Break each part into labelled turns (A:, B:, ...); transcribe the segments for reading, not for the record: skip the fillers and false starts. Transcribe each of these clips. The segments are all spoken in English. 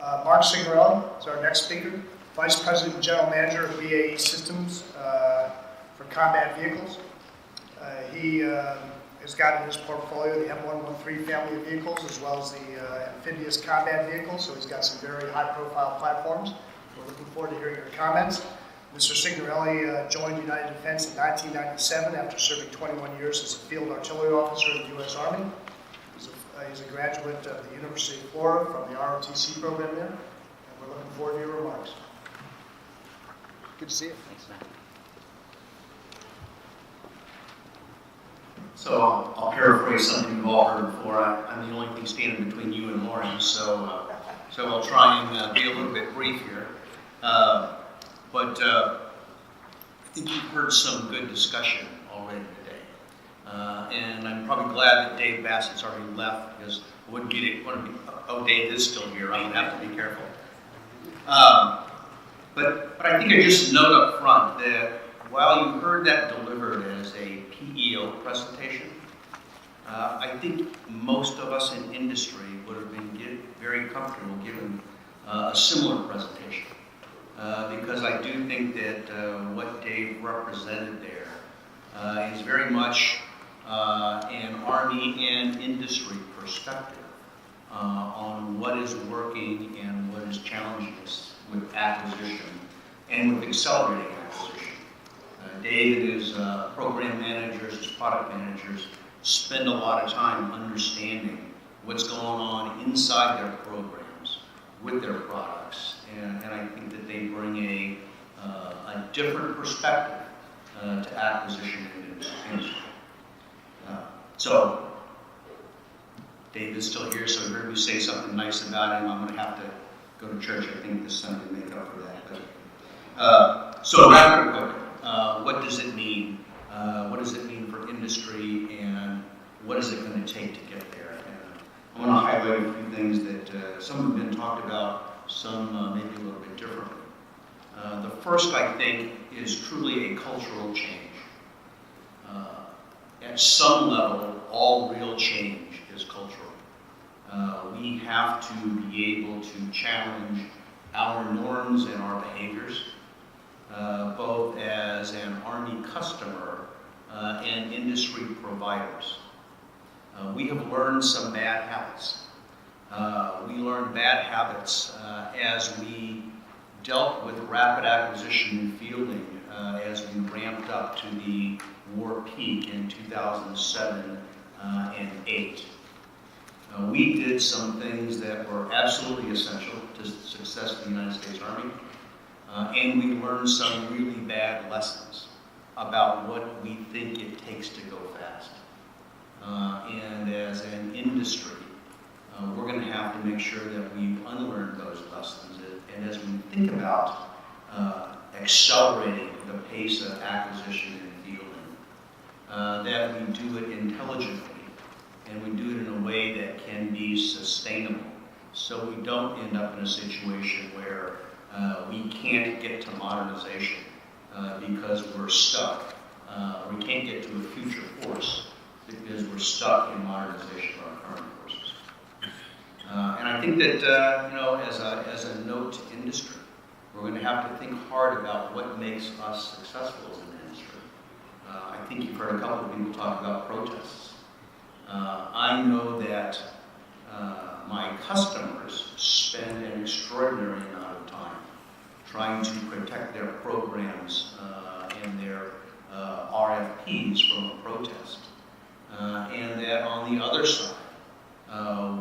A: Mark Signorelli is our next speaker, Vice President and General Manager of BAE Systems for combat vehicles. He has got in his portfolio the M113 family of vehicles as well as the amphibious combat vehicles, so he's got some very high-profile platforms. We're looking forward to hearing your comments. Mr. Signorelli joined United Defense in 1997 after serving 21 years as a field artillery officer in the U.S. Army. He's a graduate of the University of Florida from the ROTC program there, and we're looking forward to your remarks. Good to see you.
B: Thanks, Matt. So I'll paraphrase something you've all heard before. I'm the only thing standing between you and Lauren, so I'll try and be a little bit brief here. But I think you've heard some good discussion already today. And I'm probably glad that Dave Bassett's already left, because I wouldn't get it. Oh, Dave is still here. I'm going to have to be careful. But I think I just note up front that while you heard that delivered as a PEO presentation, I think most of us in industry would have been very comfortable giving a similar presentation. Because I do think that what Dave represented there is very much an Army and industry perspective on what is working and what is challenging us with acquisition and with accelerating acquisition. Dave and his program managers, his product managers, spend a lot of time understanding what's going on inside their programs with their products, and I think that they bring a different perspective to acquisition and industry. So, Dave is still here, so I heard you say something nice about him. I'm going to have to go to church, I think, this Sunday to make up for that. But, so, rapid quick, what does it mean? What does it mean for industry, and what is it going to take to get there? And I want to highlight a few things that some have been talked about, some maybe a little bit differently. The first, I think, is truly a cultural change. At some level, all real change is cultural. We have to be able to challenge our norms and our behaviors, both as an Army customer and industry providers. We have learned some bad habits. We learned bad habits as we dealt with rapid acquisition and fielding as we ramped up to the war peak in 2007 and 8. We did some things that were absolutely essential to the success of the United States Army, and we learned some really bad lessons about what we think it takes to go fast. And as an industry, we're going to have to make sure that we've unlearned those lessons, and as we think about accelerating the pace of acquisition and fielding, that we do it intelligently, and we do it in a way that can be sustainable, so we don't end up in a situation where we can't get to modernization because we're stuck. We can't get to a future force because we're stuck in modernization of our current forces. And I think that, as a note to industry, we're going to have to think hard about what makes us successful as an industry. I think you've heard a couple of people talk about protests. I know that my customers spend an extraordinary amount of time trying to protect their programs and their RFPs from a protest. And that on the other side,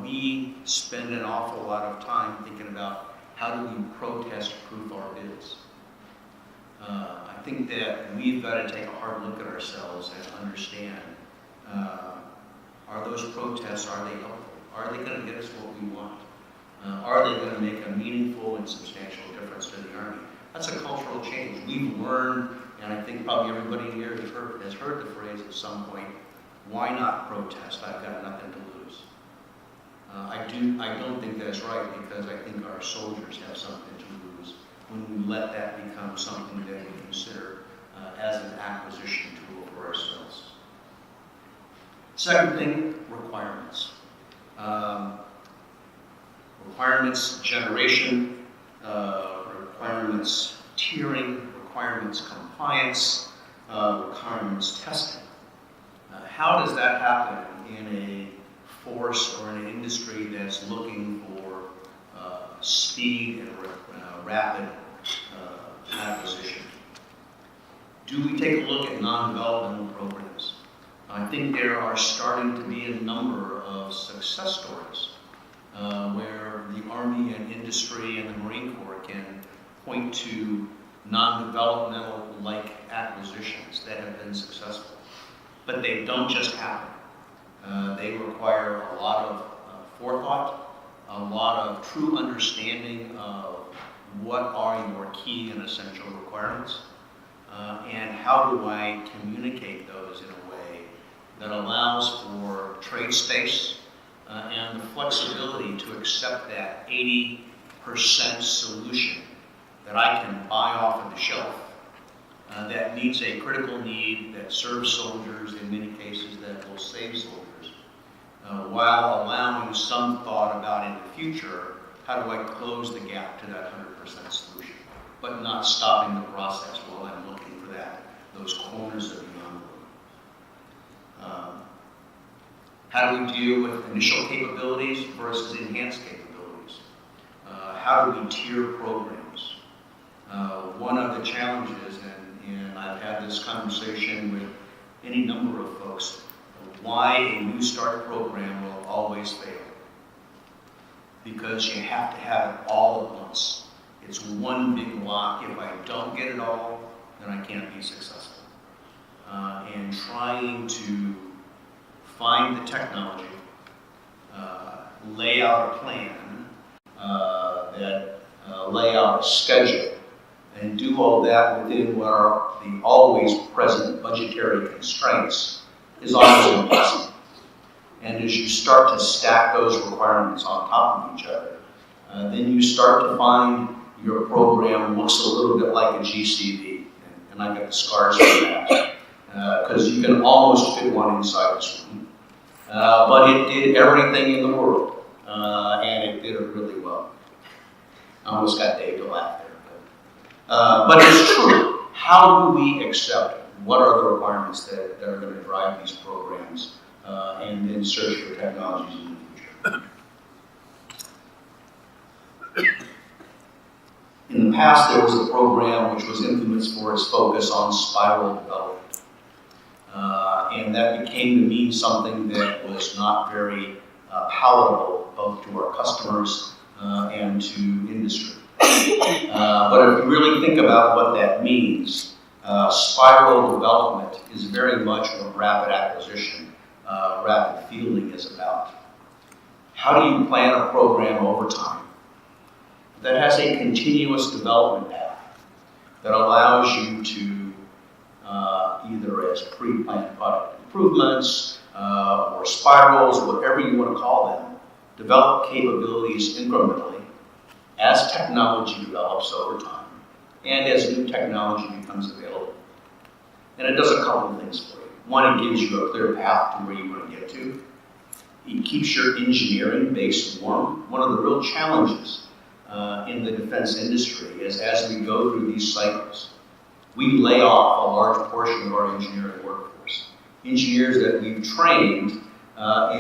B: we spend an awful lot of time thinking about how do we protest-proof our bids. I think that we've got to take a hard look at ourselves and understand, are those protests, are they helpful? Are they going to get us what we want? Are they going to make a meaningful and substantial difference to the Army? That's a cultural change. We've learned, and I think probably everybody here has heard the phrase at some point, why not protest? I've got nothing to lose. I don't think that's right, because I think our soldiers have something to lose when we let that become something that we consider as an acquisition tool for ourselves. Second thing, requirements. requirements generation, requirements tiering, requirements compliance, requirements testing. How does that happen in a force or in an industry that's looking for speed and rapid acquisition? Do we take a look at non-developmental programs? I think there are starting to be a number of success stories where the Army and industry and the Marine Corps can point to non-developmental-like acquisitions that have been successful. But they don't just happen. They require a lot of forethought, a lot of true understanding of what are your key and essential requirements, and how do I communicate those in a way that allows for trade space and the flexibility to accept that 80% solution that I can buy off of the shelf that meets a critical need, that serves soldiers in many cases, that will save soldiers, while allowing some thought about in the future, how do I close the gap to that 100% solution, but not stopping the process while I'm looking for those corners of the envelope. How do we deal with initial capabilities versus enhanced capabilities? How do we tier programs? One of the challenges, and I've had this conversation with any number of folks, why a new start program will always fail. Because you have to have it all at once. It's one big block. If I don't get it all, then I can't be successful. And trying to find the technology, lay out a plan, lay out a schedule, and do all that within what are the always present budgetary constraints is almost impossible. And as you start to stack those requirements on top of each other, then you start to find your program looks a little bit like a GCV. And I got the scars for that. Because you can almost fit one inside this room. But it did everything in the world. And it did it really well. I almost got Dave to laugh there. But it's true. How do we accept what are the requirements that are going to drive these programs and then search for technologies in the future? In the past, there was a program which was infamous for its focus on spiral development. And that became to mean something that was not very palatable both to our customers and to industry. But if you really think about what that means, spiral development is very much what rapid acquisition, rapid fielding is about. How do you plan a program over time that has a continuous development path that allows you to either as pre-planned product improvements or spirals, whatever you want to call them, develop capabilities incrementally as technology develops over time and as new technology becomes available. And it does a couple of things for you. One, it gives you a clear path to where you want to get to. It keeps your engineering base warm. One of the real challenges in the defense industry is as we go through these cycles, we lay off a large portion of our engineering workforce. Engineers that we've trained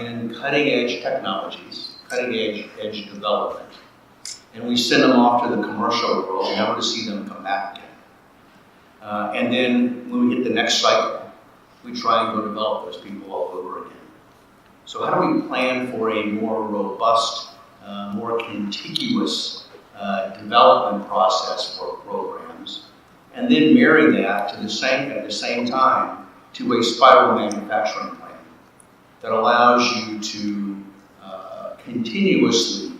B: in cutting-edge technologies, cutting-edge development. And we send them off to the commercial world, never to see them come back again. And then when we hit the next cycle, we try and go develop those people all over again. So how do we plan for a more robust, more contiguous development process for programs, and then marry that to at the same time to a spiral manufacturing plan that allows you to continuously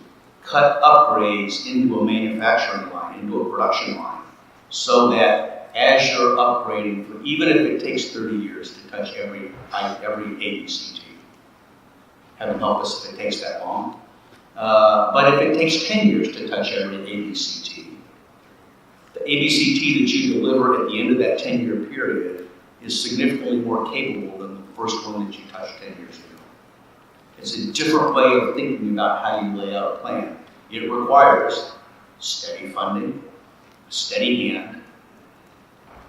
B: cut upgrades into a manufacturing line, into a production line, so that as you're upgrading, even if it takes 30 years to touch every ABCT, heaven help us if it takes that long, but if it takes 10 years to touch every ABCT, the ABCT that you deliver at the end of that 10-year period is significantly more capable than the first one that you touched 10 years ago. It's a different way of thinking about how you lay out a plan. it requires steady funding, a steady hand,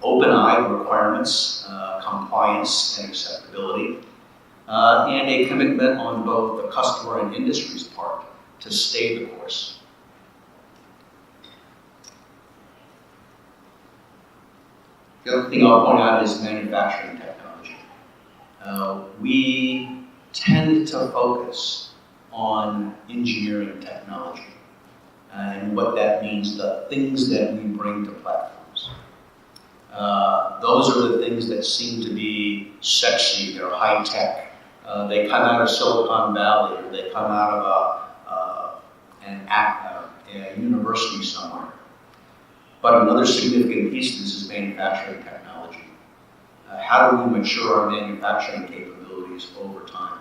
B: open eye requirements, compliance and acceptability, and a commitment on both the customer and industry's part to stay the course. The other thing I'll point out is manufacturing technology. We tend to focus on engineering technology and what that means, the things that we bring to platforms. Those are the things that seem to be sexy, they're high tech. They come out of Silicon Valley, or they come out of a university somewhere. But another significant piece of this is manufacturing technology. How do we mature our manufacturing capabilities over time?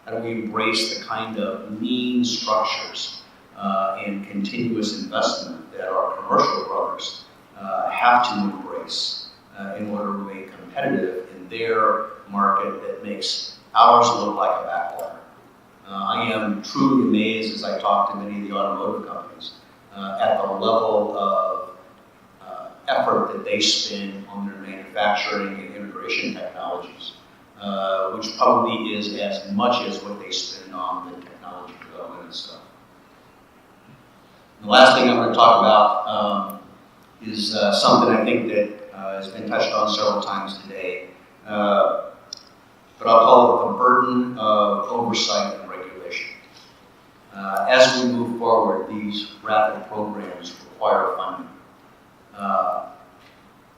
B: How do we embrace the kind of lean structures and continuous investment that our commercial brothers have to embrace in order to remain competitive in their market that makes ours look like a backwater? I am truly amazed as I talk to many of the automotive companies at the level of effort that they spend on their manufacturing and integration technologies, which probably is as much as what they spend on the technology development and stuff. The last thing I'm going to talk about is something I think that has been touched on several times today, but I'll call it the burden of oversight and regulation. As we move forward, these rapid programs require funding.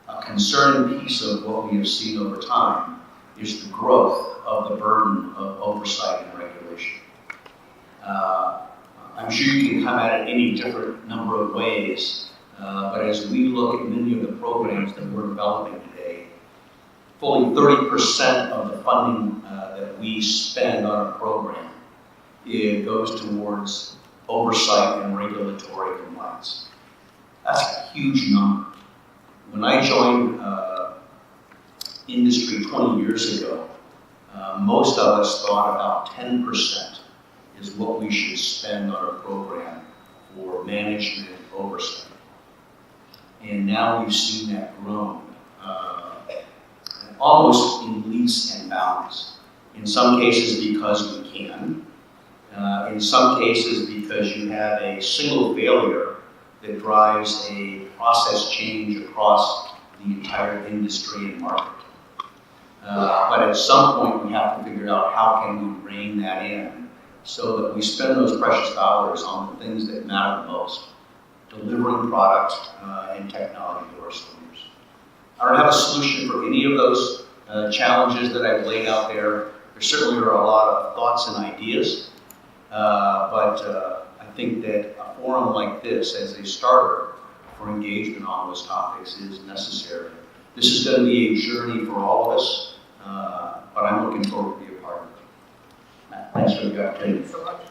B: A concerning piece of what we have seen over time is the growth of the burden of oversight and regulation. I'm sure you can come at it any different number of ways, but as we look at many of the programs that we're developing today, fully 30% of the funding that we spend on a program, it goes towards oversight and regulatory compliance. That's a huge number. When I joined industry 20 years ago, most of us thought about 10% is what we should spend on a program for management oversight. And now we've seen that grown almost in leaps and bounds. In some cases because we can, in some cases because you have a single failure that drives a process change across the entire industry and market. But at some point we have to figure out how can we rein that in so that we spend those precious dollars on the things that matter the most, delivering product and technology to our customers. I don't have a solution for any of those challenges that I've laid out there. There certainly are a lot of thoughts and ideas, but I think that a forum like this as a starter for engagement on those topics is necessary. This is going to be a journey for all of us, but I'm looking forward to be a part of it. Thanks for the opportunity.
A: Thank you so much.